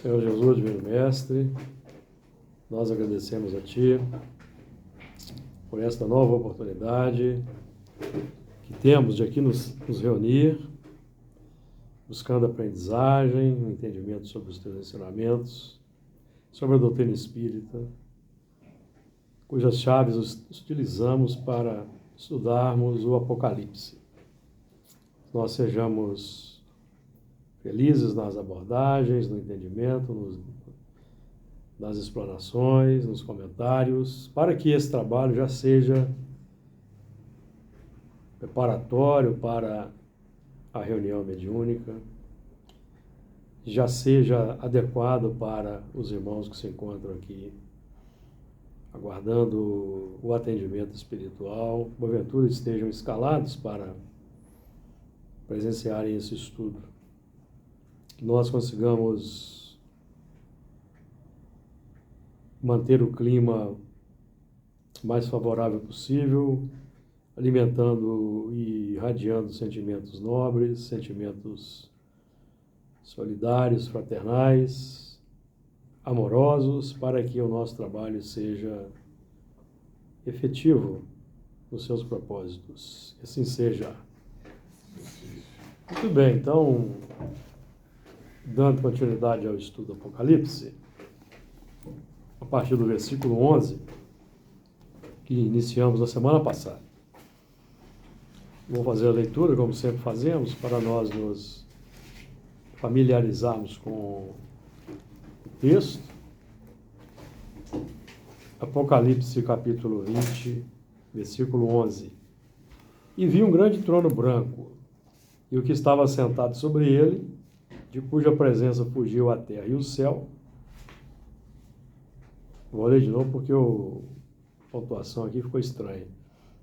Senhor Jesus, Divino Mestre, nós agradecemos a Ti por esta nova oportunidade que temos de aqui nos reunir, buscando aprendizagem, um entendimento sobre os Teus ensinamentos, sobre a doutrina espírita, cujas chaves utilizamos para estudarmos o Apocalipse. Nós sejamos felizes nas abordagens, no entendimento, nas explanações, nos comentários, para que esse trabalho já seja preparatório para a reunião mediúnica, já seja adequado para os irmãos que se encontram aqui, aguardando o atendimento espiritual, porventura estejam escalados para presenciarem esse estudo. Que nós consigamos manter o clima mais favorável possível, alimentando e irradiando sentimentos nobres, sentimentos solidários, fraternais, amorosos, para que o nosso trabalho seja efetivo nos seus propósitos. Que assim seja. Muito bem, então, dando continuidade ao estudo do Apocalipse, a partir do versículo 11, que iniciamos na semana passada. Vou fazer a leitura, como sempre fazemos, para nós nos familiarizarmos com o texto. Apocalipse, capítulo 20, versículo 11. E vi um grande trono branco, e o que estava sentado sobre ele, de cuja presença fugiu a terra e o céu. Vou ler de novo porque a pontuação aqui ficou estranha.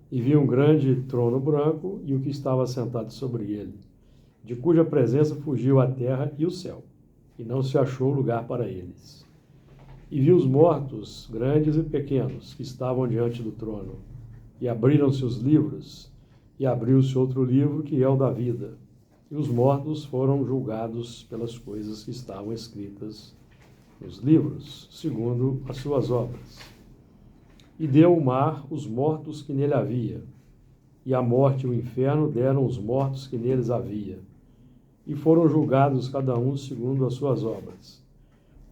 E vi um grande trono branco e o que estava sentado sobre ele, de cuja presença fugiu a terra e o céu, e não se achou lugar para eles. E vi os mortos, grandes e pequenos, que estavam diante do trono, e abriram-se os livros, e abriu-se outro livro, que é o da vida. E os mortos foram julgados pelas coisas que estavam escritas nos livros, segundo as suas obras. E deu o mar os mortos que nele havia, e a morte e o inferno deram os mortos que neles havia, e foram julgados cada um segundo as suas obras.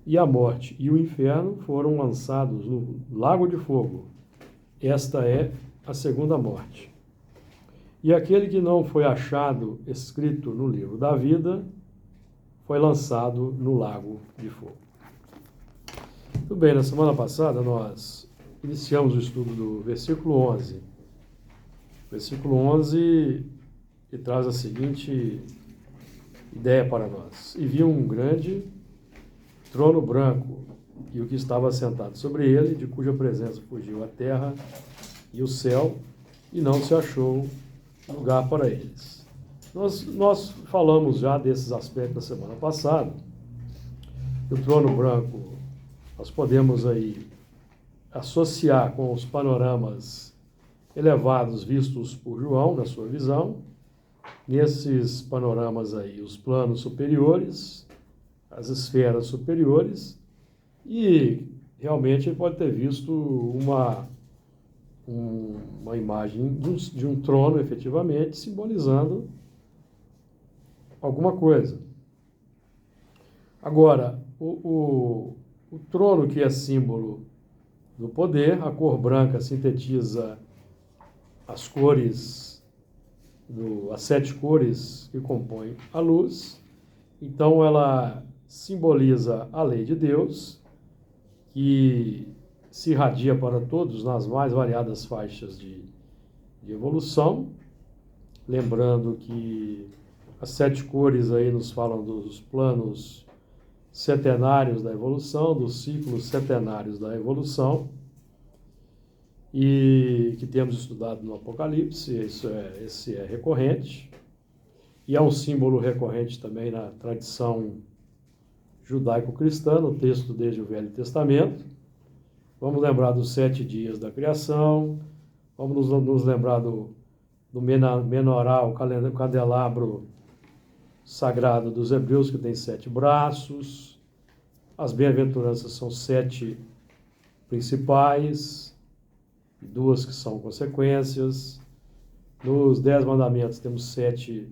E a morte e o inferno foram lançados no lago de fogo. Esta é a segunda morte. E aquele que não foi achado escrito no livro da vida foi lançado no lago de fogo. Muito bem, na semana passada nós iniciamos o estudo do versículo 11. Versículo 11 que traz a seguinte ideia para nós. E vi um grande trono branco, e o que estava sentado sobre ele, de cuja presença fugiu a terra e o céu, e não se achou lugar para eles. Nós falamos já desses aspectos na semana passada. O trono branco, nós podemos aí associar com os panoramas elevados vistos por João, na sua visão. Nesses panoramas aí, os planos superiores, as esferas superiores, e realmente ele pode ter visto uma imagem de um trono, efetivamente, simbolizando alguma coisa. Agora, o trono, que é símbolo do poder, a cor branca sintetiza as cores, as 7 cores que compõem a luz. Então, ela simboliza a lei de Deus, que se irradia para todos nas mais variadas faixas de evolução. Lembrando que as 7 cores aí nos falam dos planos setenários da evolução, dos ciclos setenários da evolução, e que temos estudado no Apocalipse. Esse é recorrente, e é um símbolo recorrente também na tradição judaico-cristã, no texto desde o Velho Testamento. Vamos lembrar dos 7 dias da criação, vamos nos lembrar do menorá, o candelabro sagrado dos hebreus, que tem 7 braços, As bem-aventuranças são 7 principais, 2 que são consequências. Nos 10 mandamentos temos 7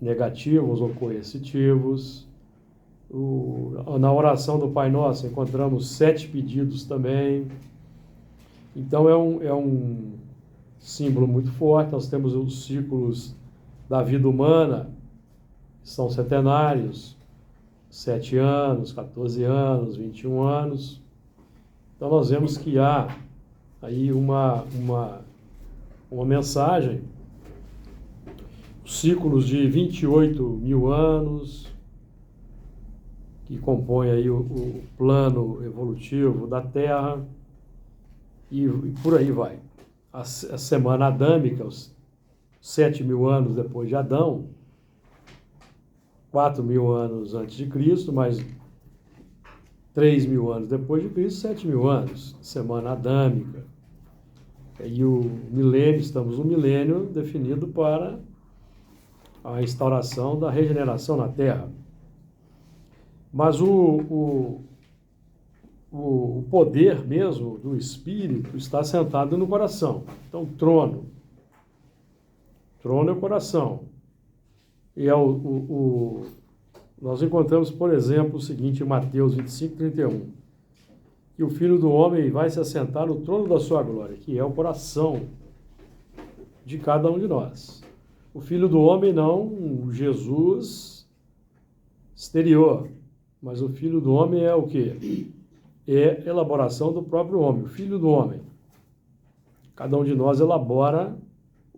negativos ou coercitivos. Na oração do Pai Nosso encontramos 7 pedidos também. Então é um símbolo muito forte. Nós temos os ciclos da vida humana, que são setenários, 7 anos, 14 anos, 21 anos. Então nós vemos que há aí uma mensagem, ciclos de 28 mil anos, que compõem aí o plano evolutivo da Terra, e por aí vai. A semana adâmica, os 7 mil anos depois de Adão, 4 mil anos antes de Cristo, mais 3 mil anos depois de Cristo, 7 mil anos, semana adâmica. E o milênio, estamos no milênio definido para a instauração da regeneração na Terra. Mas o poder mesmo do Espírito está sentado no coração. Então, trono é o coração. E nós encontramos, por exemplo, o seguinte em Mateus 25, 31. Que o Filho do Homem vai se assentar no trono da sua glória, que é o coração de cada um de nós. O Filho do Homem não o Jesus exterior, mas o Filho do Homem é o quê? É elaboração do próprio homem, o Filho do Homem. Cada um de nós elabora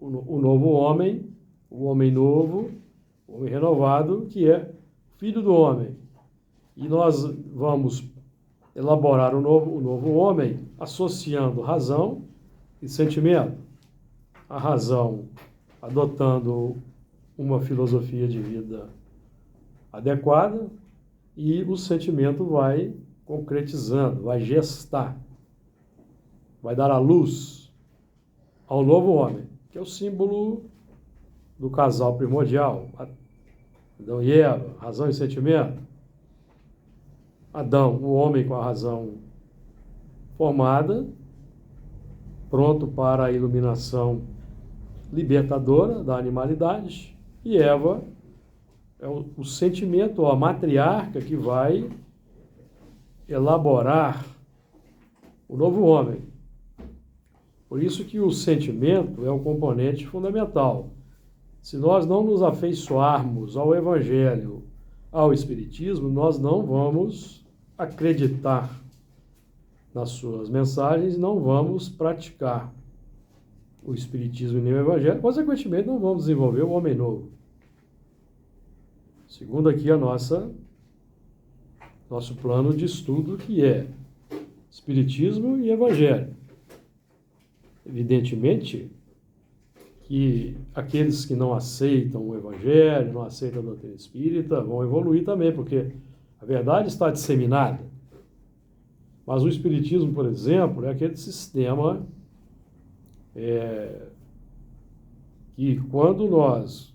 o novo homem, o homem novo, o homem renovado, que é Filho do Homem. E nós vamos elaborar o novo homem associando razão e sentimento. A razão adotando uma filosofia de vida adequada e o sentimento vai concretizando, vai gestar, vai dar à luz ao novo homem, que é o símbolo do casal primordial, Adão e Eva, razão e sentimento. Adão, o homem com a razão formada, pronto para a iluminação libertadora da animalidade, e Eva é o sentimento, a matriarca que vai elaborar o novo homem. Por isso que o sentimento é um componente fundamental. Se nós não nos afeiçoarmos ao Evangelho, ao Espiritismo, nós não vamos acreditar nas suas mensagens, não vamos praticar o Espiritismo e nem o Evangelho, consequentemente não vamos desenvolver o homem novo. Segundo aqui nosso plano de estudo, que é Espiritismo e Evangelho. Evidentemente que aqueles que não aceitam o Evangelho, não aceitam a doutrina espírita, vão evoluir também, porque a verdade está disseminada. Mas o Espiritismo, por exemplo, é aquele sistema que quando nós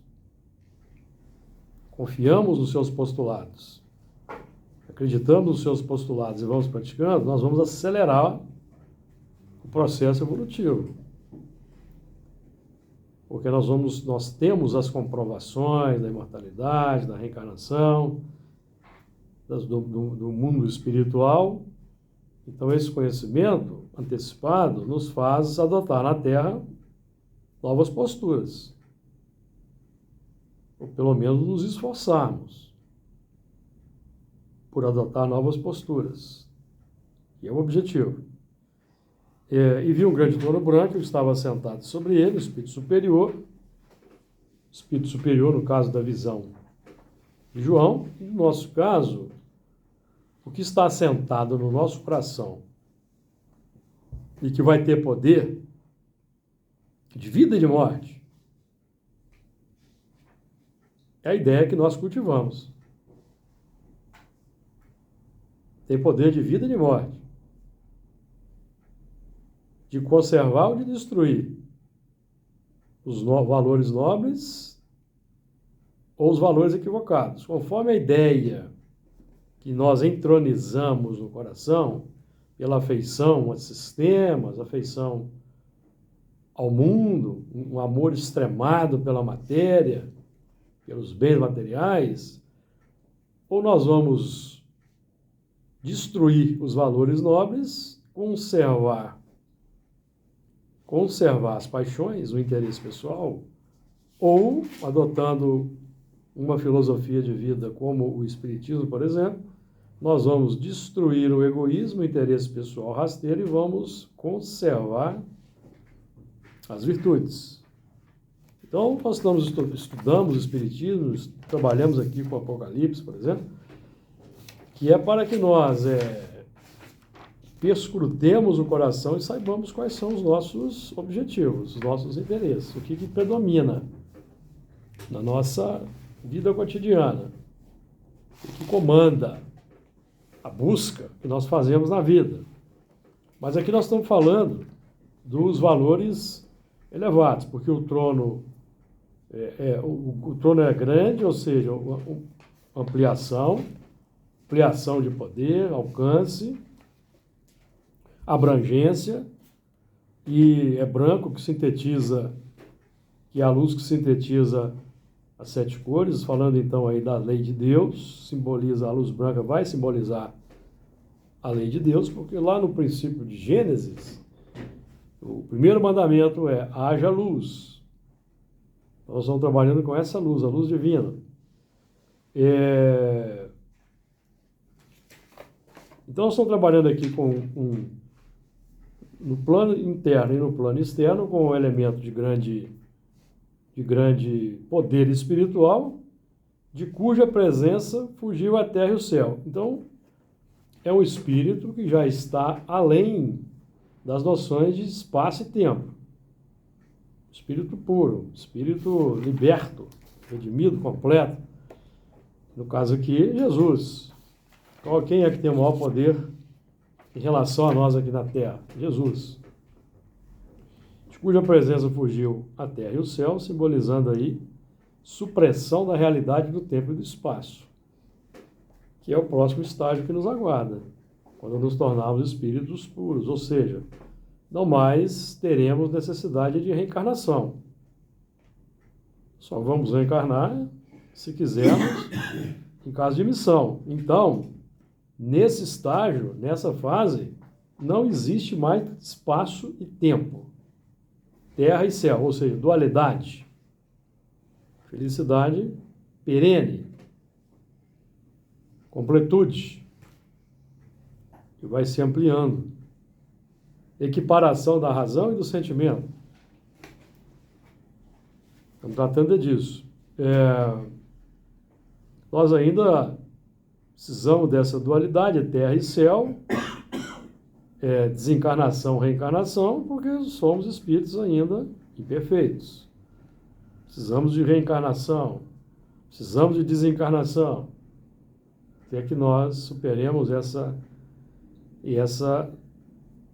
confiamos nos seus postulados, acreditamos nos seus postulados e vamos praticando, nós vamos acelerar o processo evolutivo. Porque nós temos as comprovações da imortalidade, da reencarnação, do mundo espiritual. Então, esse conhecimento antecipado nos faz adotar na Terra novas posturas. Ou pelo menos nos esforçarmos por adotar novas posturas. E é o objetivo. E vi um grande trono branco que estava sentado sobre ele, o Espírito Superior. Espírito Superior, no caso da visão de João. E no nosso caso, o que está assentado no nosso coração e que vai ter poder de vida e de morte, é a ideia que nós cultivamos. Tem poder de vida e de morte. De conservar ou de destruir os valores nobres ou os valores equivocados, conforme a ideia que nós entronizamos no coração pela afeição a sistemas, afeição ao mundo, um amor extremado pela matéria, pelos bens materiais, ou nós vamos destruir os valores nobres, conservar as paixões, o interesse pessoal, ou, adotando uma filosofia de vida como o Espiritismo, por exemplo, nós vamos destruir o egoísmo, o interesse pessoal rasteiro e vamos conservar as virtudes. Então, nós estudamos o Espiritismo, trabalhamos aqui com o Apocalipse, por exemplo, que é para que nós perscrutemos o coração e saibamos quais são os nossos objetivos, os nossos interesses, o que predomina na nossa vida cotidiana, o que comanda a busca que nós fazemos na vida. Mas aqui nós estamos falando dos valores elevados, porque o trono o trono é grande, ou seja, ampliação de poder, alcance, abrangência, e é branco, que é a luz que sintetiza as 7 cores, falando então aí da lei de Deus, simboliza a luz branca, vai simbolizar a lei de Deus, porque lá no princípio de Gênesis, o primeiro mandamento é: haja luz. Nós estamos trabalhando com essa luz, a luz divina. Então, nós estamos trabalhando aqui no plano interno e no plano externo, com um elemento de grande poder espiritual, de cuja presença fugiu a terra e o céu. Então, é um espírito que já está além das noções de espaço e tempo. Espírito puro, espírito liberto, redimido, completo. No caso aqui, Jesus. Quem é que tem o maior poder em relação a nós aqui na Terra? Jesus. De cuja presença fugiu a terra e o céu, simbolizando aí supressão da realidade do tempo e do espaço, que é o próximo estágio que nos aguarda, quando nos tornarmos espíritos puros, ou seja, não mais teremos necessidade de reencarnação. Só vamos reencarnar, se quisermos, em caso de missão. Então, nesse estágio, nessa fase, não existe mais espaço e tempo. Terra e céu, ou seja, dualidade. Felicidade perene. Completude, que vai se ampliando. Equiparação da razão e do sentimento. Estamos tratando disso. Nós ainda precisamos dessa dualidade, terra e céu, desencarnação, reencarnação, porque somos espíritos ainda imperfeitos. Precisamos de reencarnação, precisamos de desencarnação, até que nós superemos essa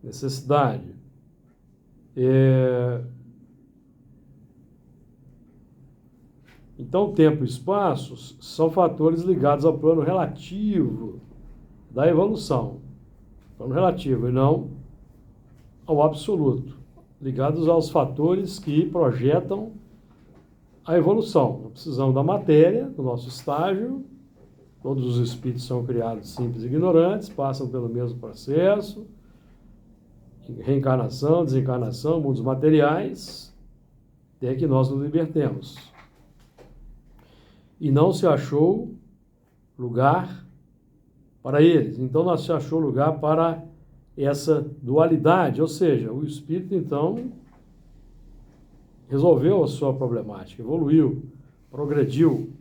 necessidade. Então, tempo e espaço são fatores ligados ao plano relativo da evolução. Plano relativo, e não ao absoluto. Ligados aos fatores que projetam a evolução. Nós precisamos da matéria, do nosso estágio. Todos os espíritos são criados simples e ignorantes, passam pelo mesmo processo. Reencarnação, desencarnação, mundos materiais, até que nós nos libertemos. E não se achou lugar para eles. Então, não se achou lugar para essa dualidade, ou seja, o espírito, então, resolveu a sua problemática, evoluiu, progrediu.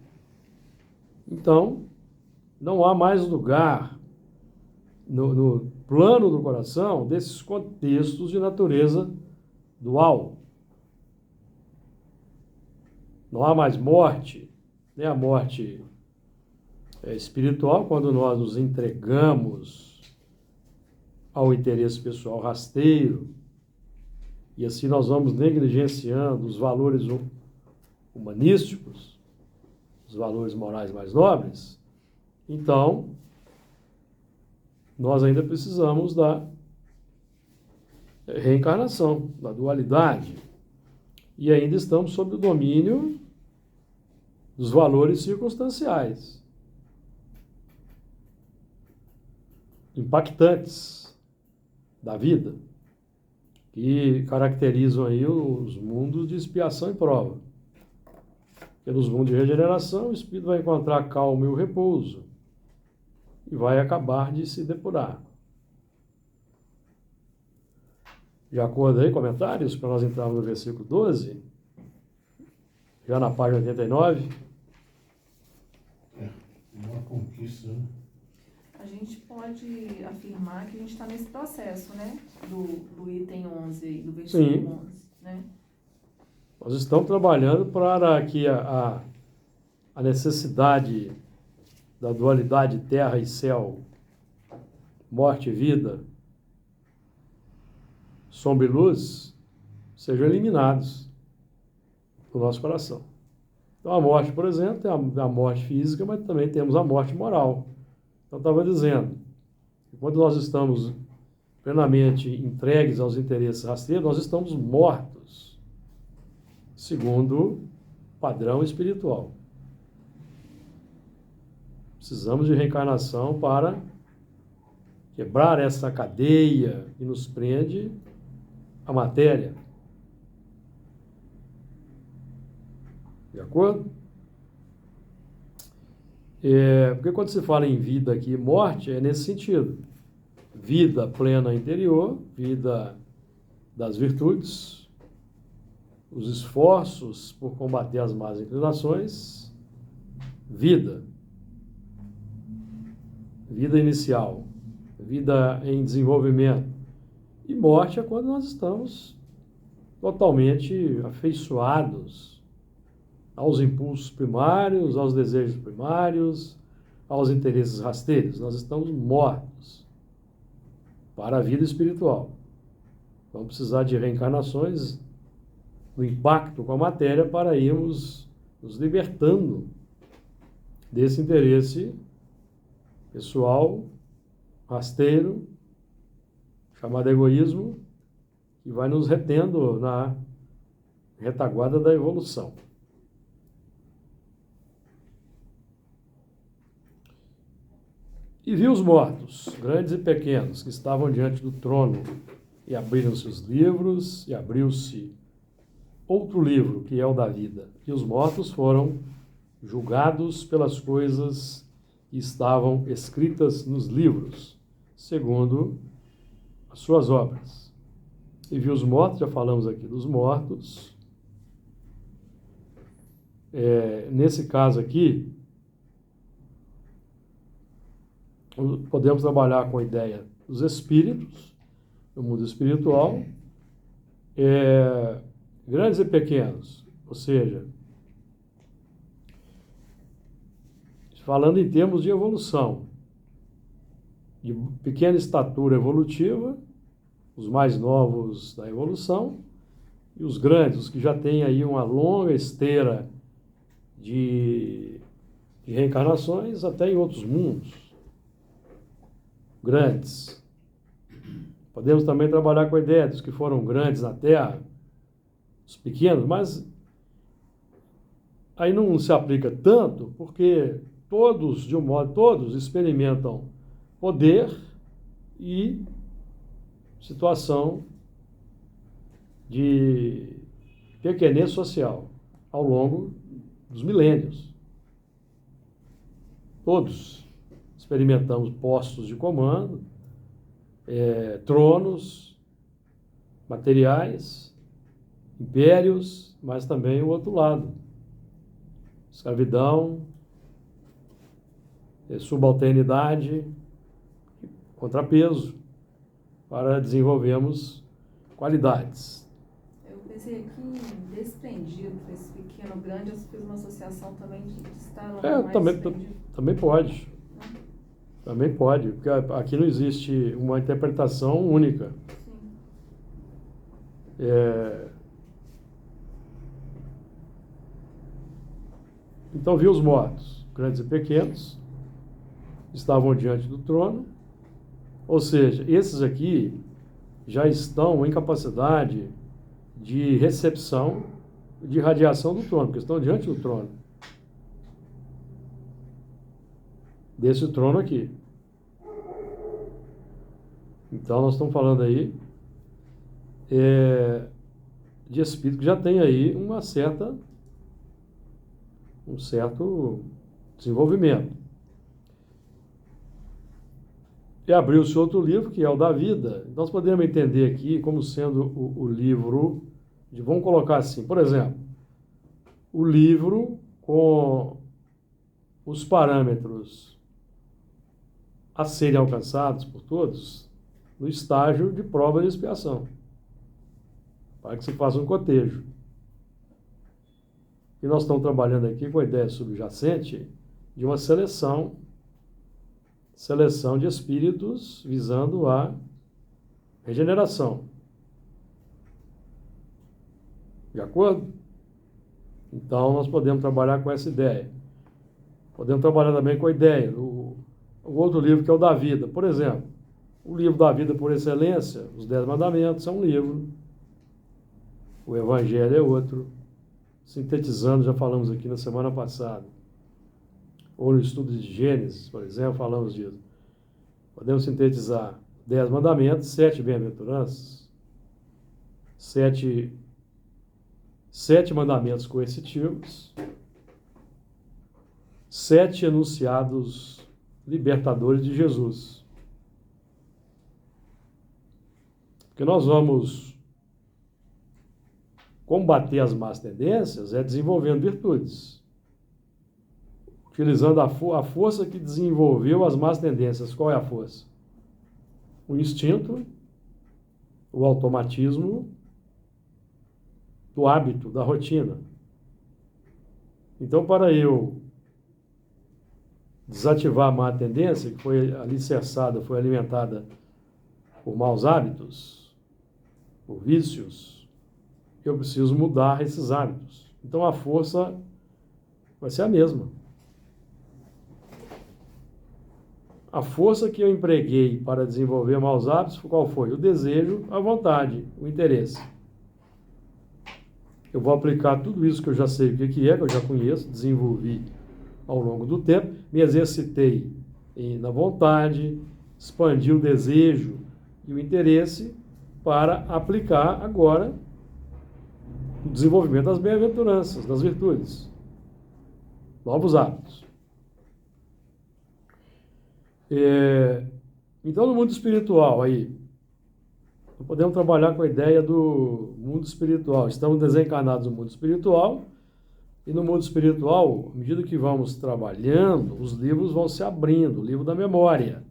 Então, não há mais lugar no plano do coração desses contextos de natureza dual. Não há mais morte, nem a morte espiritual, quando nós nos entregamos ao interesse pessoal rasteiro, e assim nós vamos negligenciando os valores humanísticos, os valores morais mais nobres. Então, nós ainda precisamos da reencarnação, da dualidade. E ainda estamos sob o domínio dos valores circunstanciais, impactantes da vida, que caracterizam aí os mundos de expiação e prova. Porque nos mundos de regeneração, o espírito vai encontrar calma e o repouso e vai acabar de se depurar. De acordo aí, comentários, para nós entrarmos no versículo 12, já na página 89. Uma conquista, né? A gente pode afirmar que a gente está nesse processo, né? Do item 11 aí, do versículo Sim. 11, né? Nós estamos trabalhando para que a necessidade da dualidade terra e céu, morte e vida, sombra e luz, sejam eliminados do nosso coração. Então a morte, por exemplo, tem a morte física, mas também temos a morte moral. Então eu estava dizendo que quando nós estamos plenamente entregues aos interesses rasteiros, nós estamos mortos, segundo o padrão espiritual. Precisamos de reencarnação para quebrar essa cadeia que nos prende à matéria. De acordo? Porque quando se fala em vida aqui, morte, é nesse sentido. Vida plena interior, vida das virtudes, os esforços por combater as más inclinações, vida inicial, vida em desenvolvimento. E morte é quando nós estamos totalmente afeiçoados aos impulsos primários, aos desejos primários, aos interesses rasteiros. Nós estamos mortos para a vida espiritual. Vamos precisar de reencarnações do impacto com a matéria para irmos nos libertando desse interesse pessoal, rasteiro, chamado egoísmo, que vai nos retendo na retaguarda da evolução. E viu os mortos, grandes e pequenos, que estavam diante do trono, e abriram-se os livros, e abriu-se outro livro, que é o da vida. E os mortos foram julgados pelas coisas que estavam escritas nos livros, segundo as suas obras. E viu os mortos, já falamos aqui dos mortos. Nesse caso aqui, podemos trabalhar com a ideia dos espíritos, do mundo espiritual, grandes e pequenos, ou seja, falando em termos de evolução, de pequena estatura evolutiva, os mais novos da evolução, e os grandes, os que já têm aí uma longa esteira de reencarnações, até em outros mundos grandes. Podemos também trabalhar com a ideia dos que foram grandes na Terra, os pequenos, mas aí não se aplica tanto, porque todos, de um modo, todos experimentam poder e situação de pequenez social ao longo dos milênios. Todos experimentamos postos de comando, tronos materiais, impérios, mas também o outro lado. Escravidão, subalternidade, contrapeso, para desenvolvermos qualidades. Eu pensei aqui, desprendido, esse pequeno, grande, eu fiz uma associação também de estar mais também pode. Também pode, porque aqui não existe uma interpretação única. Sim. Então viu os mortos, grandes e pequenos, estavam diante do trono, Ou seja, esses aqui já estão em capacidade de recepção de radiação do trono, porque estão diante do trono. Desse trono aqui. Então, nós estamos falando aí de espírito que já tem aí um certo desenvolvimento. E abriu-se outro livro, que é o da vida. Nós podemos entender aqui como sendo o livro, vamos colocar assim, por exemplo, o livro com os parâmetros a serem alcançados por todos no estágio de prova de expiação, para que se faça um cotejo. E nós estamos trabalhando aqui com a ideia subjacente de uma seleção de espíritos visando a regeneração. De acordo? Então, nós podemos trabalhar com essa ideia. Podemos trabalhar também com a ideia do outro livro, que é o da vida. Por exemplo, o livro da vida por excelência, os 10 Mandamentos, é um livro. O Evangelho é outro. Sintetizando, já falamos aqui na semana passada. Ou no estudo de Gênesis, por exemplo, falamos disso. Podemos sintetizar 10 mandamentos, 7 bem-aventuranças, 7 mandamentos coercitivos, 7 enunciados libertadores de Jesus. Porque nós vamos combater as más tendências desenvolvendo virtudes. Utilizando a força que desenvolveu as más tendências. Qual é a força? O instinto, o automatismo do hábito, da rotina. Então, para eu desativar a má tendência, que foi alicerçada, foi alimentada por maus hábitos, por vícios, eu preciso mudar esses hábitos. Então, a força vai ser a mesma. A força que eu empreguei para desenvolver maus hábitos, qual foi? O desejo, a vontade, o interesse. Eu vou aplicar tudo isso que eu já sei o que é, que eu já conheço, desenvolvi ao longo do tempo, me exercitei na vontade, expandi o desejo e o interesse para aplicar agora o desenvolvimento das bem-aventuranças, das virtudes, novos hábitos. Então, no mundo espiritual, aí, podemos trabalhar com a ideia do mundo espiritual. Estamos desencarnados no mundo espiritual, e no mundo espiritual, à medida que vamos trabalhando, os livros vão se abrindo, o livro da memória.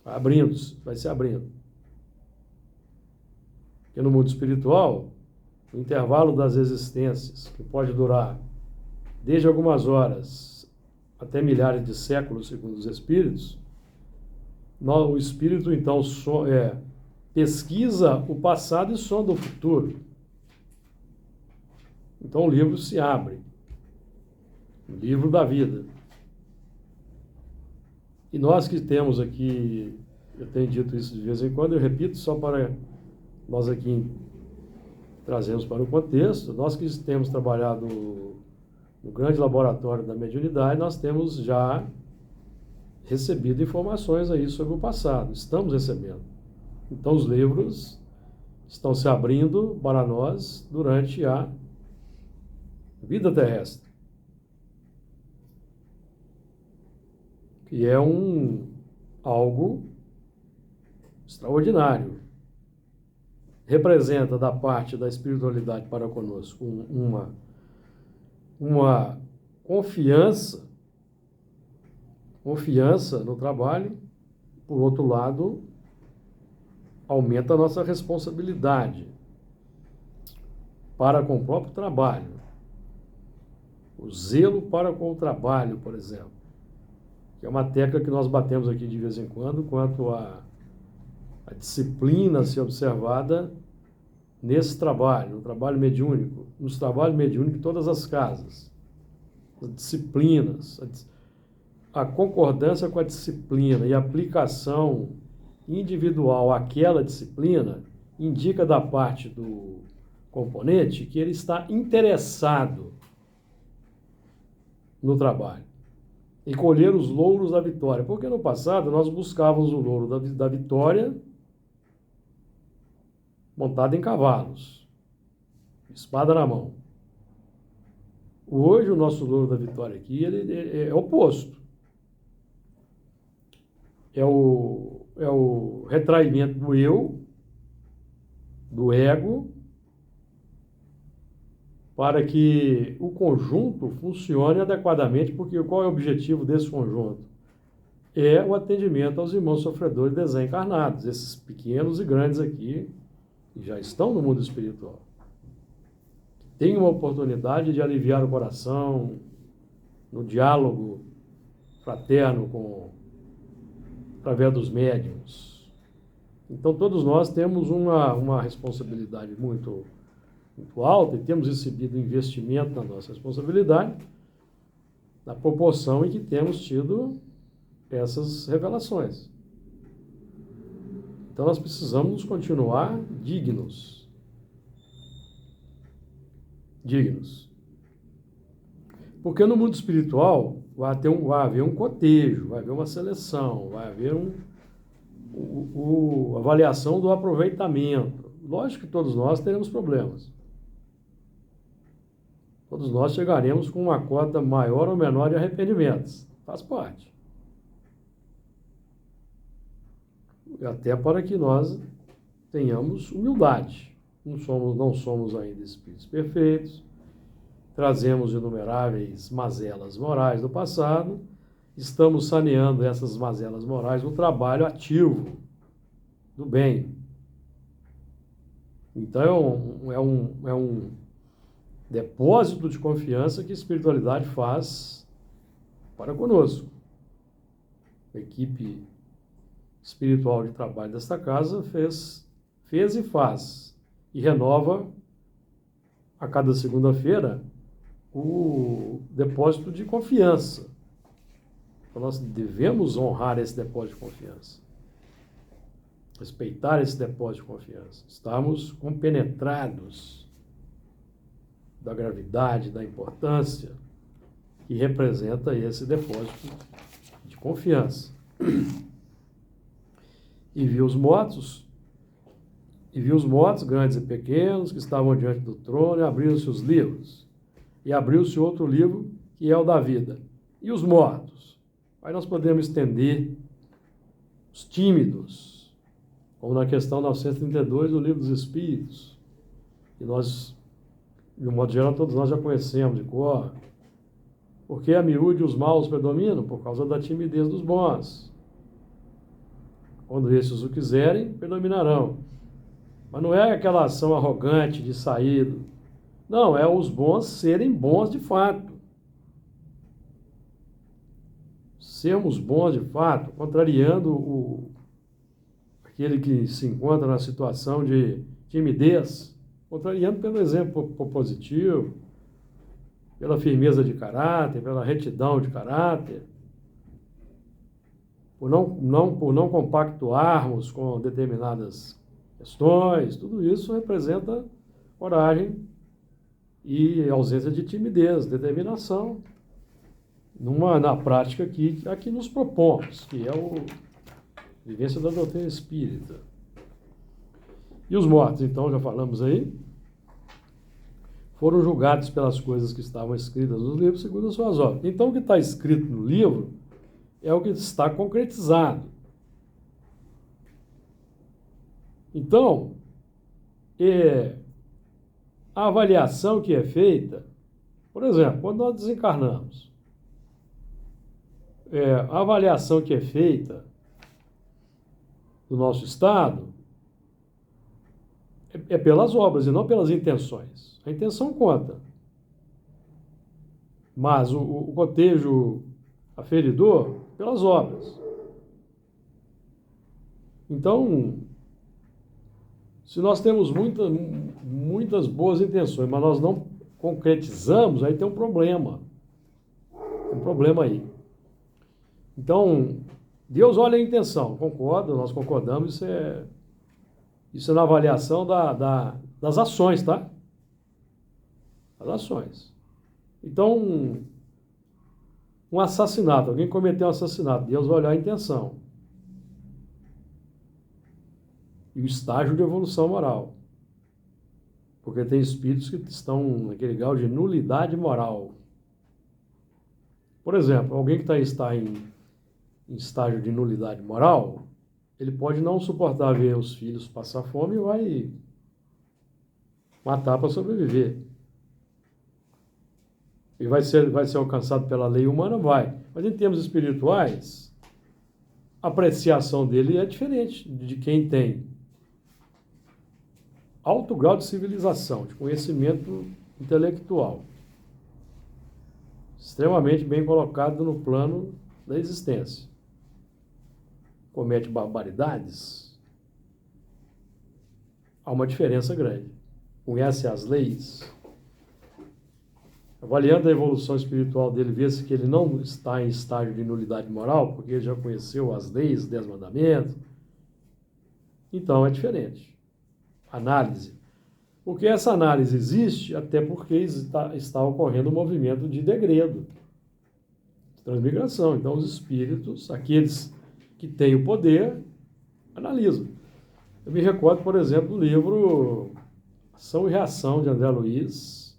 Vai se abrindo. Porque no mundo espiritual, o intervalo das existências, que pode durar desde algumas horas até milhares de séculos, segundo os espíritos, o espírito, então, pesquisa o passado e sonda o futuro. Então, o livro se abre. O livro da vida. E nós que temos aqui, eu tenho dito isso de vez em quando, eu repito só para nós aqui trazemos para o contexto, nós que temos trabalhado no grande laboratório da mediunidade, nós temos já recebido informações aí sobre o passado, estamos recebendo. Então, os livros estão se abrindo para nós durante a vida terrestre. Que é algo extraordinário. Representa da parte da espiritualidade para conosco uma confiança no trabalho. Por outro lado, aumenta a nossa responsabilidade para com o próprio trabalho. O zelo para com o trabalho, por exemplo, que é uma tecla que nós batemos aqui de vez em quando, quanto a disciplina a ser observada nesse trabalho, no trabalho mediúnico, nos trabalhos mediúnicos de todas as casas, as disciplinas, a concordância com a disciplina e a aplicação individual àquela disciplina indica da parte do componente que ele está interessado no trabalho e colher os louros da vitória. Porque no passado nós buscávamos o louro da vitória montado em cavalos, espada na mão. Hoje o nosso louro da vitória aqui ele é oposto. É o retraimento do eu, do ego, para que o conjunto funcione adequadamente, porque qual é o objetivo desse conjunto? É o atendimento aos irmãos sofredores desencarnados, esses pequenos e grandes aqui, que já estão no mundo espiritual. Tem uma oportunidade de aliviar o coração no diálogo fraterno através dos médiuns. Então, todos nós temos uma responsabilidade muito alta e temos recebido investimento na nossa responsabilidade na proporção em que temos tido essas revelações. Então, nós precisamos continuar dignos. Porque no mundo espiritual vai haver um cotejo, vai haver uma seleção, vai haver avaliação do aproveitamento. Lógico que todos nós teremos problemas. Todos nós chegaremos com uma cota maior ou menor de arrependimentos. Faz parte. Até para que nós tenhamos humildade. Não somos ainda espíritos perfeitos. Trazemos inumeráveis mazelas morais do passado. Estamos saneando essas mazelas morais no trabalho ativo do bem. Então, é um depósito de confiança que a espiritualidade faz para conosco. A equipe espiritual de trabalho desta casa fez e faz, e renova a cada segunda-feira o depósito de confiança. Então, nós devemos honrar esse depósito de confiança, respeitar esse depósito de confiança, estarmos compenetrados da gravidade, da importância que representa esse depósito de confiança. E viu os mortos, grandes e pequenos, que estavam diante do trono, e abriram-se os livros. E abriu-se outro livro, que é o da vida. E os mortos? Aí nós podemos estender os tímidos, como na questão 932 do Livro dos Espíritos, que nós, de um modo geral, todos nós já conhecemos de cor. Porque a miúde os maus predominam? Por causa da timidez dos bons. Quando esses o quiserem, predominarão. Mas não é aquela ação arrogante de sair. Não, é os bons serem bons de fato. Sermos bons de fato, contrariando aquele que se encontra na situação de timidez, contrariando pelo exemplo positivo, pela firmeza de caráter, pela retidão de caráter, por não compactuarmos com determinadas questões. Tudo isso representa coragem e ausência de timidez, determinação, na prática a que nos propomos, que é a vivência da doutrina espírita. E os mortos, então, já falamos aí, foram julgados pelas coisas que estavam escritas nos livros segundo as suas obras. Então, o que está escrito no livro é o que está concretizado. Então, a avaliação que é feita, por exemplo, quando nós desencarnamos, a avaliação que é feita do nosso estado é pelas obras e não pelas intenções. A intenção conta. Mas o cotejo aferidor, pelas obras. Então, se nós temos muitas boas intenções, mas nós não concretizamos, aí tem um problema. Tem um problema aí. Então, Deus olha a intenção, concordo, nós concordamos, isso é na avaliação das ações, tá? As ações. Então, um assassinato, alguém cometeu um assassinato, Deus vai olhar a intenção. E o estágio de evolução moral. Porque tem espíritos que estão naquele grau de nulidade moral. Por exemplo, alguém que está em estágio de nulidade moral, ele pode não suportar ver os filhos passar fome e vai matar para sobreviver. Ele vai ser alcançado pela lei humana? Vai. Mas em termos espirituais, a apreciação dele é diferente de quem tem alto grau de civilização, de conhecimento intelectual, extremamente bem colocado no plano da existência. Comete barbaridades, há uma diferença grande. Conhece as leis. Avaliando a evolução espiritual dele, vê-se que ele não está em estágio de nulidade moral, porque ele já conheceu as leis, os 10 mandamentos. Então é diferente. Análise. Porque essa análise existe até porque está ocorrendo um movimento de degredo, de transmigração. Então os espíritos, aqueles que têm o poder, analisam. Eu me recordo, por exemplo, do livro Ação e Reação, de André Luiz,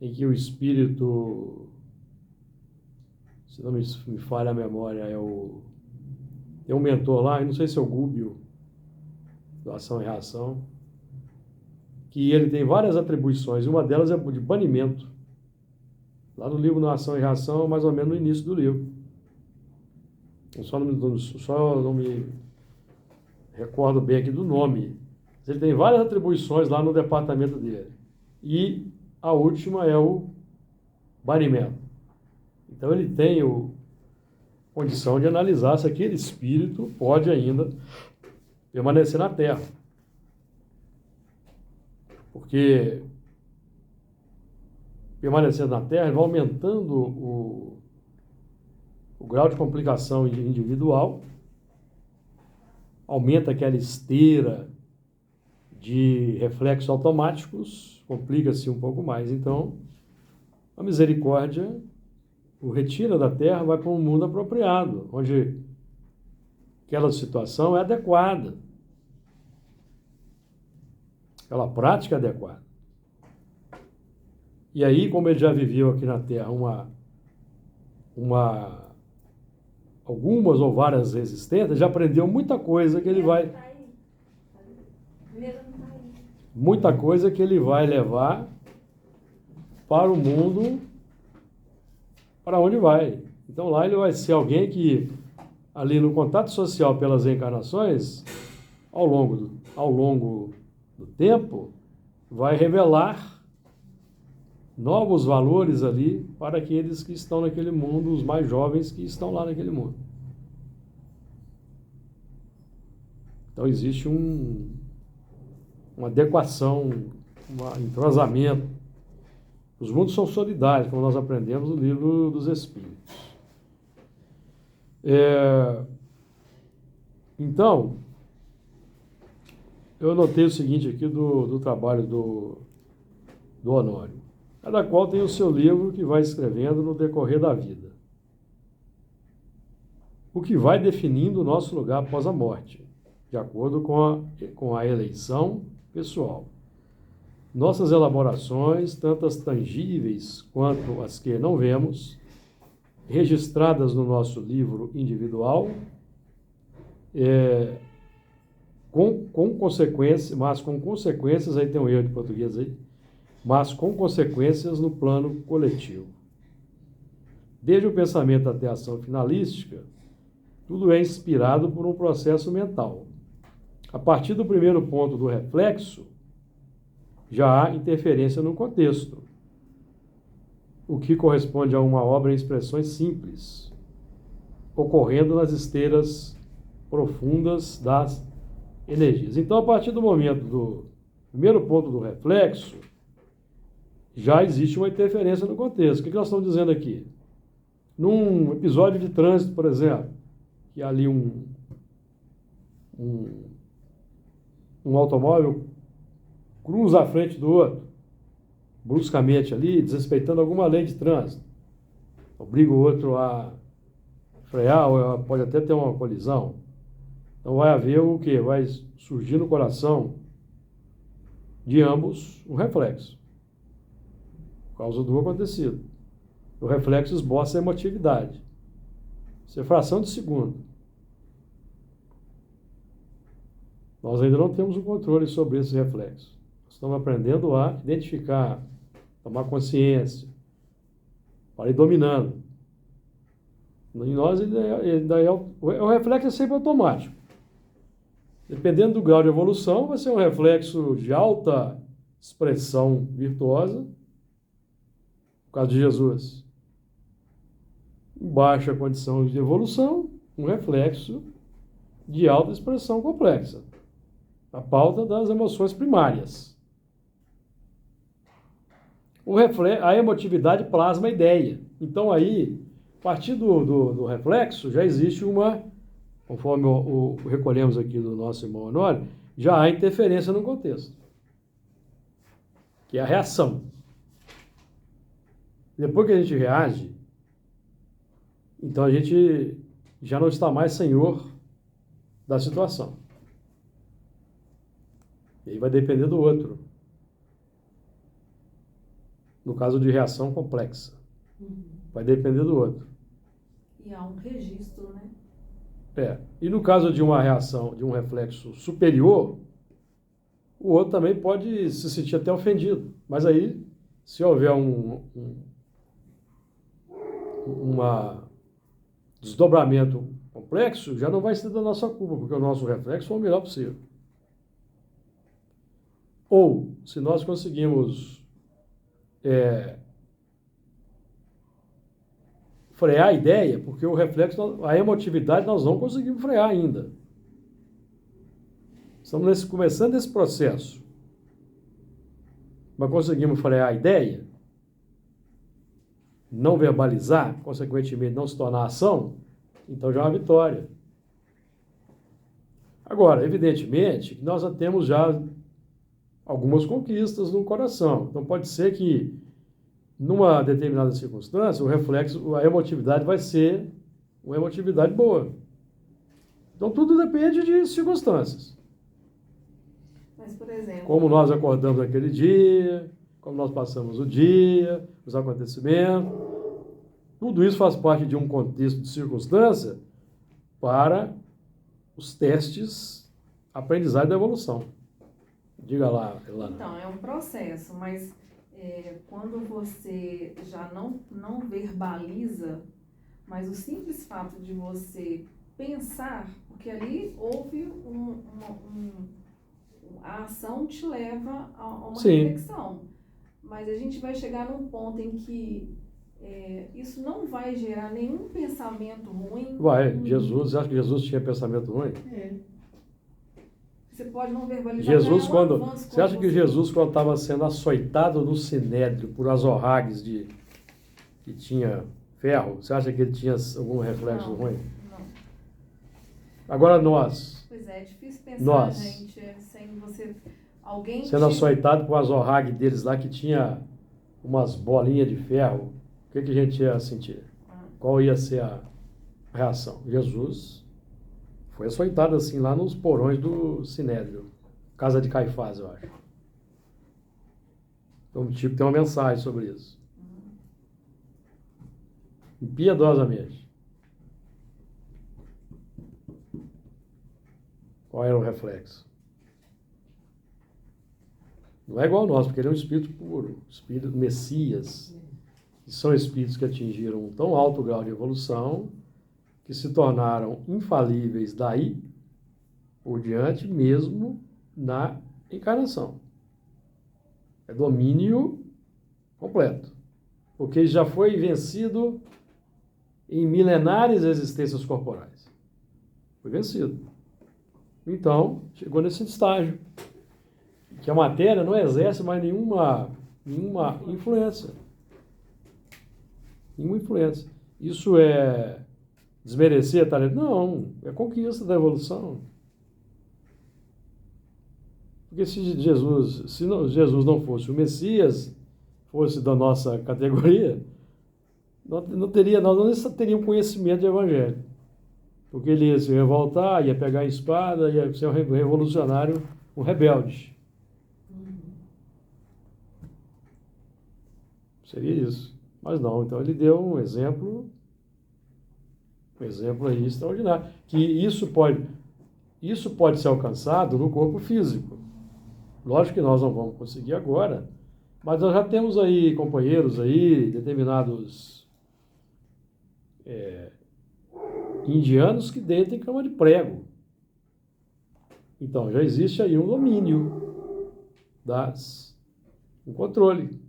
em que o espírito, se não me falha a memória, tem um mentor lá, eu não sei se é o Gúbio, do Ação e Reação, que ele tem várias atribuições, e uma delas é de banimento. Lá no livro, na Ação e Reação, mais ou menos no início do livro. Eu só não me recordo bem aqui do nome. Mas ele tem várias atribuições lá no departamento dele. E a última é o banimento. Então ele tem a condição de analisar se aquele espírito pode ainda permanecer na Terra. Porque permanecendo na Terra, ele vai aumentando o grau de complicação individual, aumenta aquela esteira de reflexos automáticos, complica-se um pouco mais. Então, a misericórdia o retira da Terra, vai para um mundo apropriado, onde aquela situação é adequada. Aquela prática é adequada. E aí, como ele já viveu aqui na Terra algumas ou várias existências, já aprendeu muita coisa que ele vai... Muita coisa que ele vai levar para o mundo para onde vai. Então lá ele vai ser alguém que, ali no contato social pelas reencarnações, ao longo do tempo, vai revelar novos valores ali para aqueles que estão naquele mundo, os mais jovens que estão lá naquele mundo. Então existe uma adequação, um entrosamento. Os mundos são solidários, como nós aprendemos no livro dos Espíritos. Então, eu anotei o seguinte aqui do trabalho do Honório. Cada qual tem o seu livro que vai escrevendo no decorrer da vida. O que vai definindo o nosso lugar após a morte, de acordo com a eleição pessoal. Nossas elaborações, tanto as tangíveis quanto as que não vemos, registradas no nosso livro individual, com consequências, mas com consequências, aí tem um erro de português aí, mas com consequências no plano coletivo. Desde o pensamento até a ação finalística, tudo é inspirado por um processo mental. A partir do primeiro ponto do reflexo, já há interferência no contexto, o que corresponde a uma obra em expressões simples, ocorrendo nas esteiras profundas das energias. Então, a partir do momento do primeiro ponto do reflexo, já existe uma interferência no contexto. O que nós estamos dizendo aqui? Num episódio de trânsito, por exemplo, que ali um automóvel cruza à frente do outro, bruscamente ali, desrespeitando alguma lei de trânsito, obriga o outro a frear, ou pode até ter uma colisão. Então vai haver o quê? Vai surgir no coração de ambos um reflexo, por causa do acontecido. O reflexo esboça a emotividade. Isso é fração de segundo. Nós ainda não temos o controle sobre esse reflexo. Estamos aprendendo a identificar, tomar consciência, para ir dominando. Em nós, o reflexo é sempre automático. Dependendo do grau de evolução, vai ser um reflexo de alta expressão virtuosa, no caso de Jesus. Em baixa condição de evolução, um reflexo de alta expressão complexa. A pauta das emoções primárias. A emotividade plasma a ideia. Então aí, a partir do reflexo, já existe uma, conforme recolhemos aqui do nosso irmão Honório, já há interferência no contexto, que é a reação. Depois que a gente reage, então a gente já não está mais senhor da situação. E aí vai depender do outro. No caso de reação complexa. Vai depender do outro. E há um registro, né? E no caso de uma reação, de um reflexo superior, o outro também pode se sentir até ofendido. Mas aí, se houver um desdobramento complexo, já não vai ser da nossa culpa, porque o nosso reflexo foi o melhor possível. Ou, se nós conseguimos frear a ideia, porque o reflexo, a emotividade, nós não conseguimos frear ainda. Estamos começando esse processo. Mas conseguimos frear a ideia, não verbalizar, consequentemente não se tornar ação, então já é uma vitória. Agora, evidentemente, nós já temos algumas conquistas no coração. Então pode ser que, numa determinada circunstância, o reflexo, a emotividade vai ser uma emotividade boa. Então tudo depende de circunstâncias. Mas, por exemplo... Como nós acordamos naquele dia, como nós passamos o dia, os acontecimentos. Tudo isso faz parte de um contexto de circunstância para os testes aprendizagem da evolução. Diga lá, Elana. Então, é um processo, mas quando você já não verbaliza, mas o simples fato de você pensar, porque ali houve a ação te leva a uma reflexão. Mas a gente vai chegar num ponto em que isso não vai gerar nenhum pensamento ruim. Vai, você acha que Jesus tinha pensamento ruim? Você pode não verbalizar. Você acha que Jesus, quando estava sendo açoitado no sinédrio por azorragues que tinha ferro, você acha que ele tinha algum reflexo ruim? Não. Agora nós. Pois é difícil pensar, gente, sem você... Sendo açoitado por azorrague deles lá que tinha umas bolinhas de ferro, o que a gente ia sentir? Qual ia ser a reação? Jesus foi açoitado assim lá nos porões do Sinédrio, casa de Caifás, eu acho. Então, tipo, tem uma mensagem sobre isso. Impiedosamente. Qual era o reflexo? Não é igual ao nosso, porque ele é um espírito puro, espírito Messias. E são espíritos que atingiram um tão alto grau de evolução que se tornaram infalíveis daí por diante, mesmo na encarnação. É domínio completo. Porque já foi vencido em milenares existências corporais. Foi vencido. Então, chegou nesse estágio que a matéria não exerce mais nenhuma influência. Nenhuma influência. Isso é desmerecer a tarefa? Não, é conquista da evolução. Porque se Jesus não fosse o Messias, fosse da nossa categoria, nós não teríamos conhecimento de evangelho. Porque ele ia se revoltar, ia pegar a espada, ia ser um revolucionário, um rebelde. Seria isso. Mas não, então ele deu um exemplo aí extraordinário. Que isso pode ser alcançado no corpo físico. Lógico que nós não vamos conseguir agora, mas nós já temos aí companheiros aí, determinados indianos que deitam em cama de prego. Então já existe aí um domínio, um controle.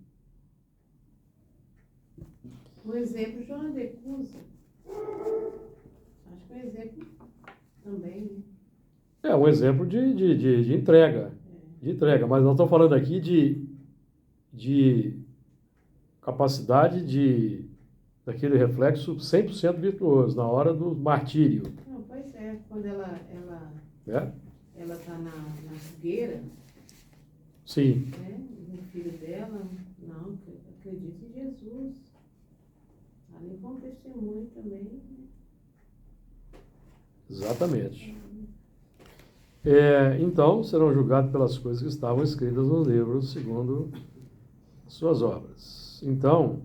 Um exemplo, Joana de Cusa. Acho que é um exemplo também, né? É um exemplo de entrega. De entrega, mas nós estamos falando aqui de capacidade daquele reflexo 100% virtuoso, na hora do martírio. Não, pois é, quando ela É? está na fogueira, Sim. né? O filho dela, não, acredita em Jesus. Ali foi um testemunho também, né? Exatamente. Então, serão julgados pelas coisas que estavam escritas nos livros, segundo suas obras. Então,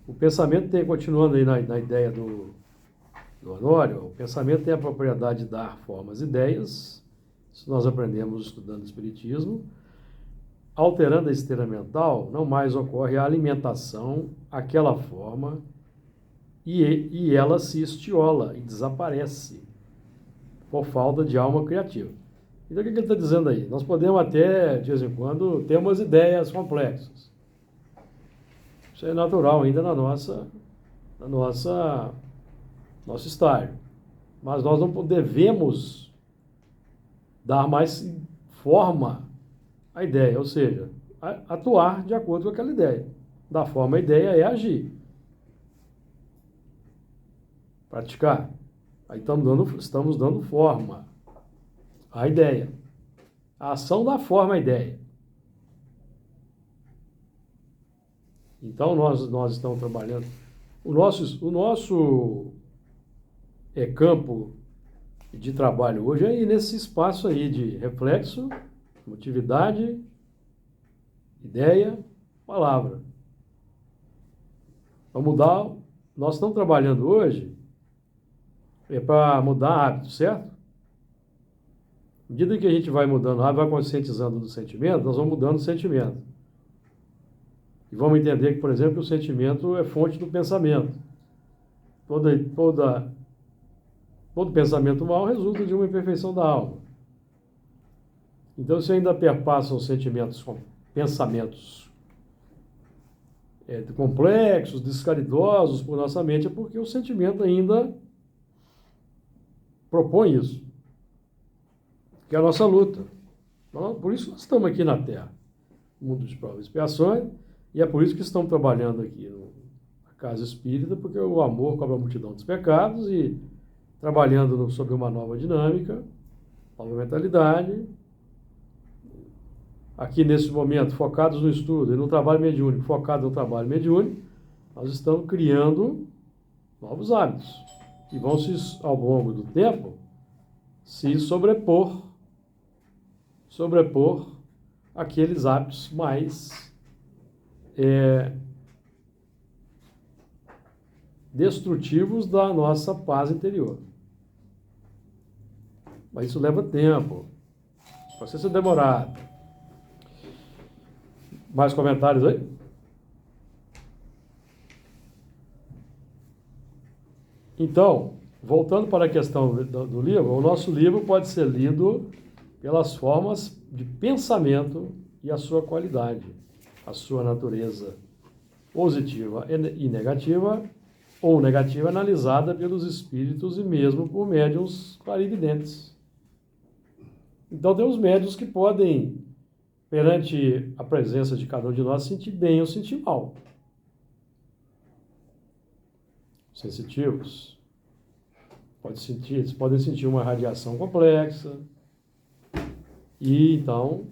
o pensamento tem, continuando aí na ideia do Honório, o pensamento tem a propriedade de dar formas e ideias, isso nós aprendemos estudando Espiritismo. Alterando a esteira mental, não mais ocorre a alimentação, aquela forma, e ela se estiola e desaparece por falta de alma criativa. Então, o que ele está dizendo aí? Nós podemos até, de vez em quando, ter umas ideias complexas. Isso é natural ainda na nosso estágio. Mas nós não devemos dar mais forma à ideia, ou seja, atuar de acordo com aquela ideia. Dar forma à ideia é agir. Praticar. Aí estamos dando forma à ideia. A ação dá forma à ideia. Então, nós estamos trabalhando. O nosso campo de trabalho hoje é aí nesse espaço aí de reflexo, motividade, ideia, palavra. Para mudar, nós estamos trabalhando hoje para mudar hábitos, certo? À medida que a gente vai mudando hábito, vai conscientizando do sentimento, nós vamos mudando o sentimento. E vamos entender que, por exemplo, o sentimento é fonte do pensamento. Todo pensamento mal resulta de uma imperfeição da alma. Então, se ainda perpassam sentimentos, pensamentos complexos, descaridosos por nossa mente, é porque o sentimento ainda propõe isso. Que é a nossa luta. Por isso nós estamos aqui na Terra, no mundo de provas e expiações, e é por isso que estamos trabalhando aqui na Casa Espírita, porque o amor cobre a multidão dos pecados e trabalhando sobre uma nova dinâmica, nova mentalidade. Aqui nesse momento, focados no estudo e no trabalho mediúnico, focados no trabalho mediúnico, nós estamos criando novos hábitos, que vão ao longo do tempo, se sobrepor aqueles hábitos mais destrutivos da nossa paz interior. Mas isso leva tempo, o processo é demorado. Mais comentários aí? Então, voltando para a questão do livro, o nosso livro pode ser lido pelas formas de pensamento e a sua qualidade, a sua natureza positiva e negativa, ou negativa analisada pelos espíritos e mesmo por médiuns clarividentes. Então, tem os médiuns que podem perante a presença de cada um de nós, sentir bem ou sentir mal. Sensitivos eles podem sentir uma radiação complexa. E então,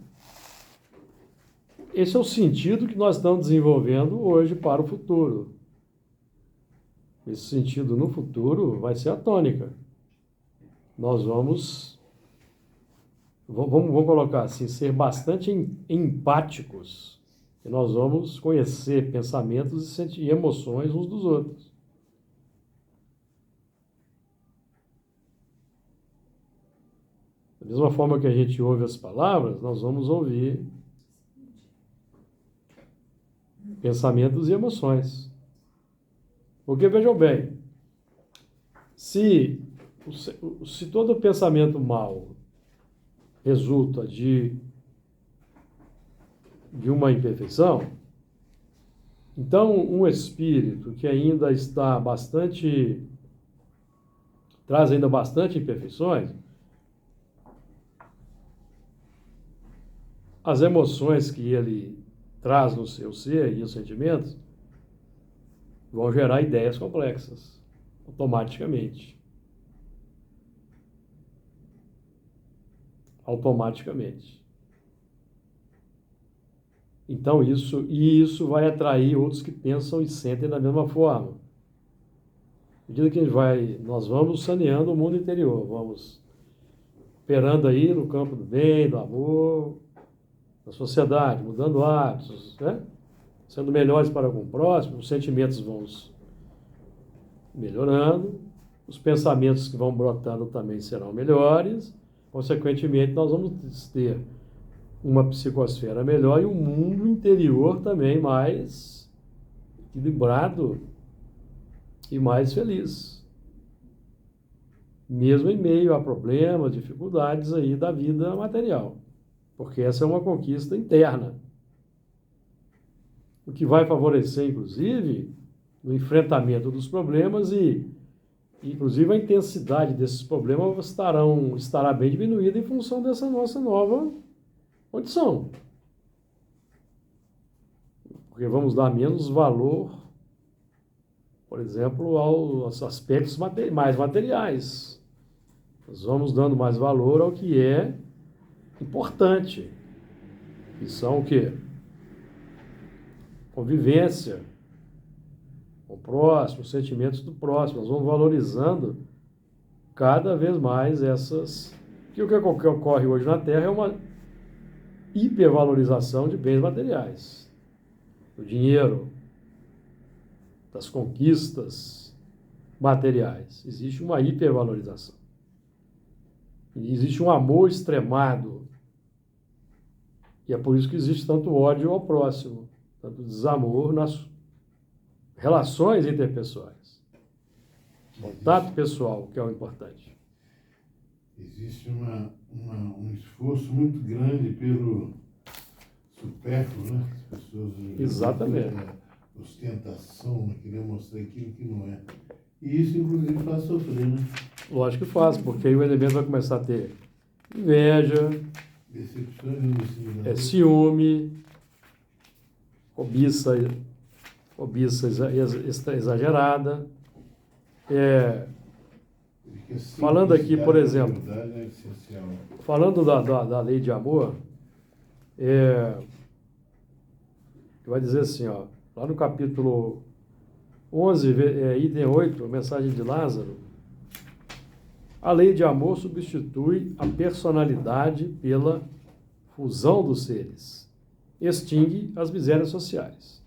esse é o sentido que nós estamos desenvolvendo hoje para o futuro. Esse sentido no futuro vai ser a tônica. Nós vamos colocar assim, ser bastante empáticos. E nós vamos conhecer pensamentos e emoções uns dos outros. Da mesma forma que a gente ouve as palavras, nós vamos ouvir pensamentos e emoções. Porque, vejam bem, se todo pensamento mau resulta de uma imperfeição, então um espírito que ainda está traz ainda bastante imperfeições, as emoções que ele traz no seu ser e os sentimentos vão gerar ideias complexas, automaticamente. Então isso vai atrair outros que pensam e sentem da mesma forma. À medida que nós vamos saneando o mundo interior, vamos operando aí no campo do bem, do amor, da sociedade, mudando hábitos, né? Sendo melhores para com o próximo, os sentimentos vão melhorando, os pensamentos que vão brotando também serão melhores, consequentemente nós vamos ter uma psicosfera melhor e um mundo interior também mais equilibrado e mais feliz. Mesmo em meio a problemas, dificuldades aí da vida material. Porque essa é uma conquista interna. O que vai favorecer, inclusive, no enfrentamento dos problemas e, inclusive, a intensidade desses problemas estará bem diminuída em função dessa nossa nova condição. Porque vamos dar menos valor, por exemplo, aos aspectos mais materiais. Nós vamos dando mais valor ao que é importante, que são o quê? Convivência com o próximo, os sentimentos do próximo. Nós vamos valorizando cada vez mais essas... Que o que ocorre hoje na Terra é uma hipervalorização de bens materiais. Do dinheiro, das conquistas materiais. Existe uma hipervalorização. E existe um amor extremado. E é por isso que existe tanto ódio ao próximo, tanto desamor nas relações interpessoais. Contato pessoal, que é o importante. Existe um esforço muito grande pelo supérfluo, né? As pessoas... Exatamente. Ostentação, né? Querer mostrar aquilo que não é. E isso, inclusive, faz sofrer, né? Lógico que faz, porque aí o elemento vai começar a ter inveja, ciúme, cobiça exagerada. Falando aqui, por exemplo, falando da lei de amor, vai dizer assim, ó, lá no capítulo 11, item 8, mensagem de Lázaro, a lei de amor substitui a personalidade pela fusão dos seres, extingue as misérias sociais.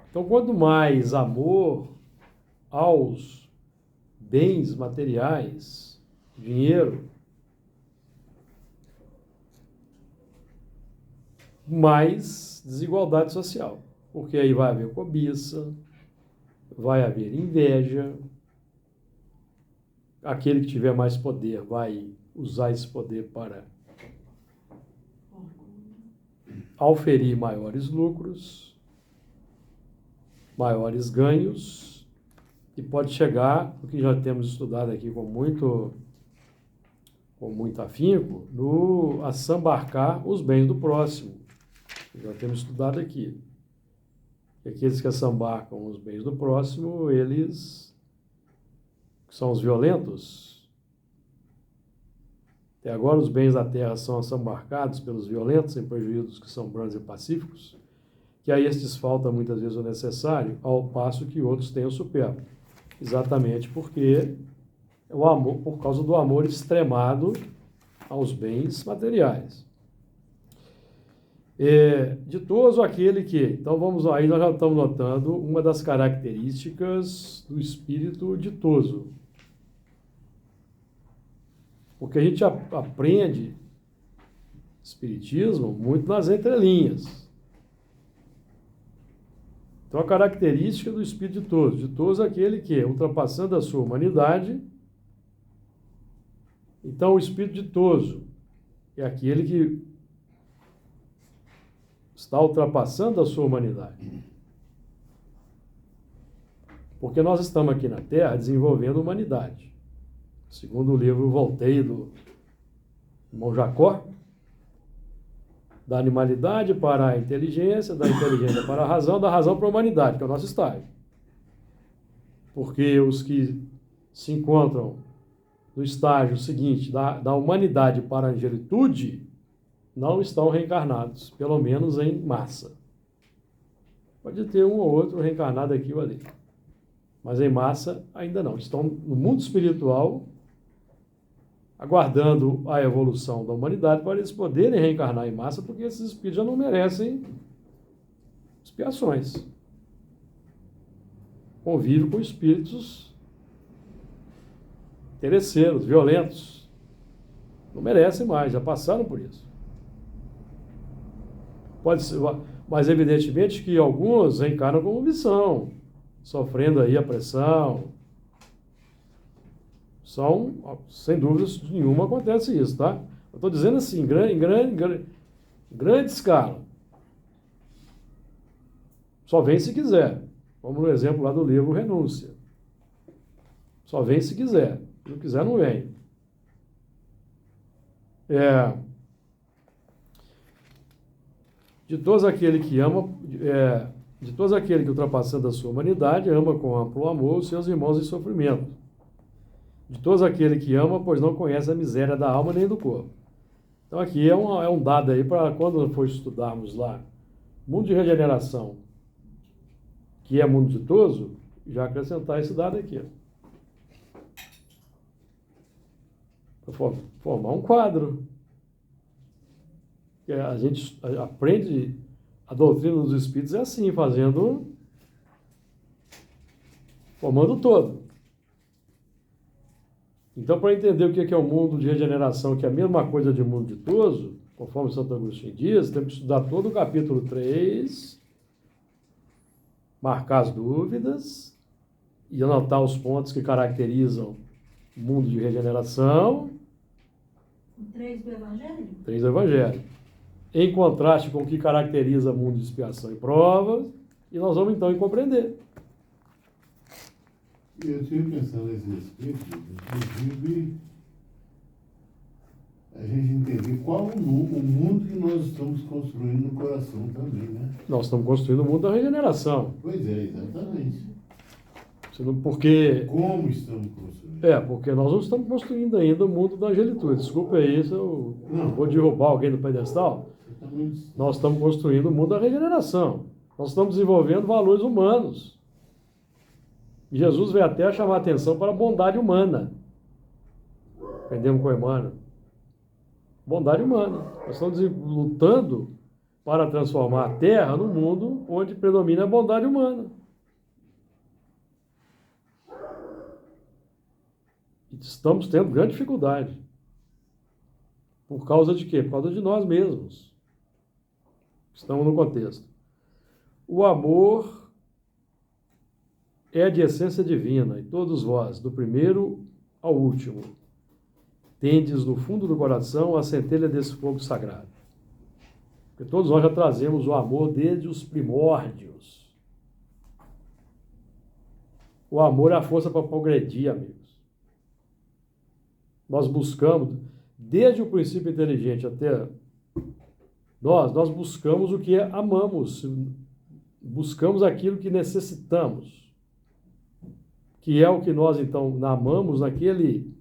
Então, quanto mais amor aos bens materiais, dinheiro, mais desigualdade social, porque aí vai haver cobiça, vai haver inveja, aquele que tiver mais poder vai usar esse poder para auferir maiores lucros, maiores ganhos, e pode chegar, o que já temos estudado aqui com muito afinco, a sambarcar os bens do próximo. Já temos estudado aqui. Que aqueles que assambarcam os bens do próximo, eles são os violentos. Até agora os bens da terra são assambarcados pelos violentos, em prejuízo dos que são brandos e pacíficos, que a estes falta muitas vezes o necessário, ao passo que outros têm o supérfluo. Exatamente porque o amor, por causa do amor extremado aos bens materiais. Ditoso aquele que... Então vamos lá, aí nós já estamos notando uma das características do espírito ditoso. Porque a gente aprende espiritismo muito nas entrelinhas. Então a característica do espírito ditoso. Ditoso é aquele que, ultrapassando a sua humanidade... Então o espírito ditoso é aquele que está ultrapassando a sua humanidade. Porque nós estamos aqui na Terra desenvolvendo humanidade. Segundo o livro Voltaire do irmão Jacó, da animalidade para a inteligência, da inteligência para a razão, da razão para a humanidade, que é o nosso estágio. Porque os que se encontram no estágio seguinte, da humanidade para a angelitude, não estão reencarnados, pelo menos em massa. Pode ter um ou outro reencarnado aqui ou ali, mas em massa ainda não. Estão no mundo espiritual, aguardando a evolução da humanidade para eles poderem reencarnar em massa, porque esses espíritos já não merecem expiações. Convívio com espíritos interesseiros, violentos. Não merecem mais, já passaram por isso. Pode ser, mas evidentemente que alguns reencarnam como missão, sofrendo aí a pressão. Sem dúvidas nenhuma acontece isso, tá? Eu estou dizendo assim, em grande escala. Só vem se quiser. Como no exemplo lá do livro Renúncia. Só vem se quiser. Se não quiser, não vem. De todos aquele que ama, de todos aquele que, ultrapassando a sua humanidade, ama com amplo amor os seus irmãos em sofrimento. De todos aquele que ama, pois não conhece a miséria da alma nem do corpo. Então aqui é um dado aí para quando for estudarmos lá mundo de regeneração, que é mundo ditoso, já acrescentar esse dado aqui. Para formar um quadro. A gente aprende a doutrina dos espíritos é assim, formando o todo. Então, para entender o que é o mundo de regeneração, que é a mesma coisa de mundo ditoso, conforme Santo Agostinho diz, temos que estudar todo o capítulo 3, marcar as dúvidas e anotar os pontos que caracterizam o mundo de regeneração. 3 do Evangelho? 3 do Evangelho. Em contraste com o que caracteriza o mundo de expiação e provas, e nós vamos então compreender. Eu tive pensando nesse respeito, inclusive, a gente entender qual o mundo que nós estamos construindo no coração também, né? Nós estamos construindo o mundo da regeneração. Pois é, exatamente. Porque... Como estamos construindo? Porque nós não estamos construindo ainda o mundo da angelitude. Desculpa aí se eu vou derrubar alguém do pedestal. Nós estamos construindo o mundo da regeneração. Nós estamos desenvolvendo valores humanos. E Jesus veio até a chamar a atenção para a bondade humana. Aprendemos com a Emmanuel. Bondade humana. Nós estamos lutando para transformar a Terra num mundo onde predomina a bondade humana. E estamos tendo grande dificuldade. Por causa de quê? Por causa de nós mesmos. Estamos no contexto. O amor é de essência divina, e todos vós, do primeiro ao último, tendes no fundo do coração a centelha desse fogo sagrado. Porque todos nós já trazemos o amor desde os primórdios. O amor é a força para progredir, amigos. Nós buscamos, desde o princípio inteligente até Nós buscamos o que amamos, buscamos aquilo que necessitamos, que é o que nós, então, amamos naquele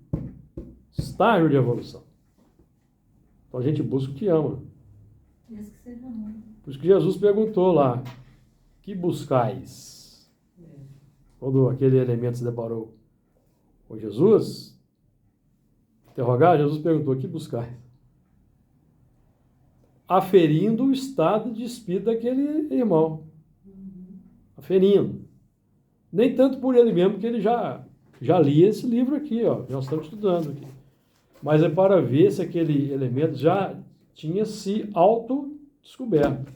estágio de evolução. Então, a gente busca o que ama. Esse que seja muito. Por isso que Jesus perguntou lá, que buscais? Quando aquele elemento se deparou com Jesus, interrogar, Jesus perguntou, que buscais? Aferindo o estado de espírito daquele irmão. Aferindo. Nem tanto por ele mesmo, que ele já lia esse livro aqui, ó, nós estamos estudando aqui. Mas é para ver se aquele elemento já tinha se autodescoberto.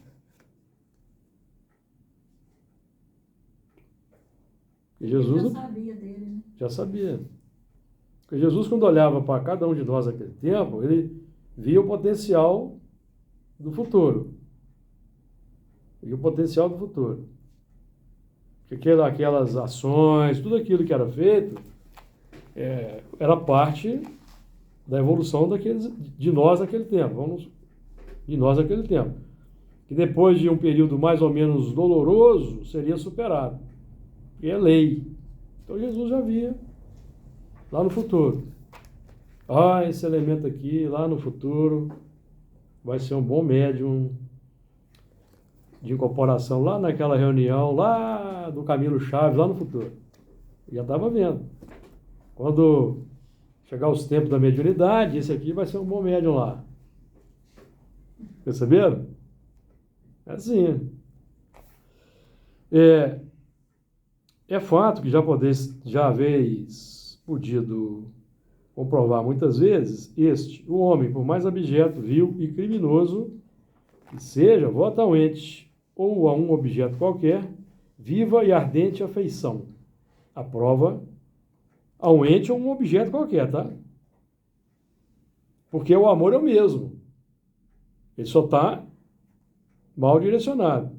E Jesus Ele já sabia dele, né? já sabia. Porque Jesus, quando olhava para cada um de nós naquele tempo, ele via o potencial do futuro. E o potencial do futuro. Porque aquelas ações, tudo aquilo que era feito, era parte da evolução de nós naquele tempo. De nós naquele tempo. Que depois de um período mais ou menos doloroso, seria superado. E é lei. Então Jesus já via lá no futuro. Esse elemento aqui, lá no futuro, vai ser um bom médium de incorporação lá naquela reunião, lá do Camilo Chaves, lá no futuro. Eu já estava vendo. Quando chegar os tempos da mediunidade, esse aqui vai ser um bom médium lá. Perceberam? É assim. É fato que já haveis podido comprovar muitas vezes o homem, por mais abjeto, vil e criminoso que seja, vota ao ente ou a um objeto qualquer, viva e ardente afeição. A prova a um ente ou um objeto qualquer, tá? Porque o amor é o mesmo. Ele só está mal direcionado.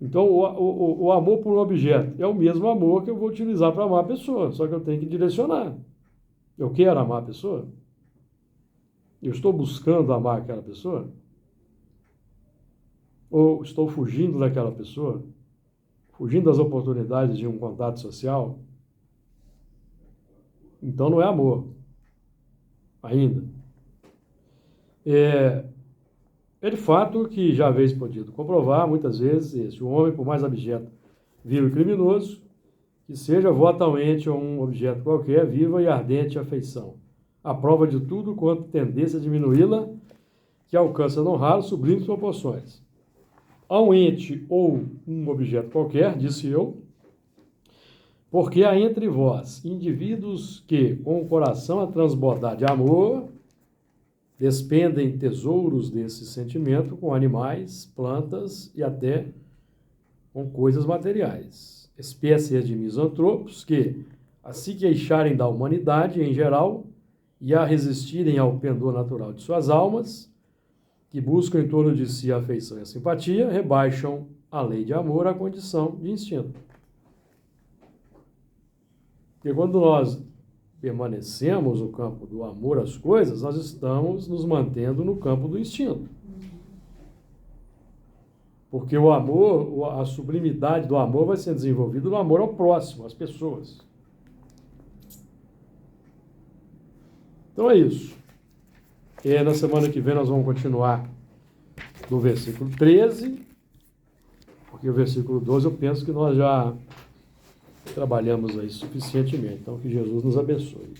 Então, o amor por um objeto é o mesmo amor que eu vou utilizar para amar a pessoa, só que eu tenho que direcionar. Eu quero amar a pessoa? Eu estou buscando amar aquela pessoa? Ou estou fugindo daquela pessoa? Fugindo das oportunidades de um contato social? Então não é amor. Ainda. É de fato que já haveis podido comprovar, muitas vezes, o homem, por mais abjeto, vil e criminoso, que seja, vota ao ente ou um objeto qualquer, viva e ardente afeição. A prova de tudo quanto tendência a diminuí-la, que alcança não raro sublimes proporções. A um ente ou um objeto qualquer, disse eu, porque há entre vós indivíduos que, com o coração a transbordar de amor, despendem tesouros desse sentimento com animais, plantas e até com coisas materiais. Espécies de misantropos que, a se queixarem da humanidade em geral e a resistirem ao pendor natural de suas almas, que buscam em torno de si a afeição e a simpatia, rebaixam a lei de amor à condição de instinto. Porque quando nós permanecemos no campo do amor às coisas, nós estamos nos mantendo no campo do instinto. Porque o amor, a sublimidade do amor vai ser desenvolvida no amor ao próximo, às pessoas. Então é isso. Na semana que vem nós vamos continuar do versículo 13, porque o versículo 12 eu penso que nós já trabalhamos aí suficientemente. Então que Jesus nos abençoe.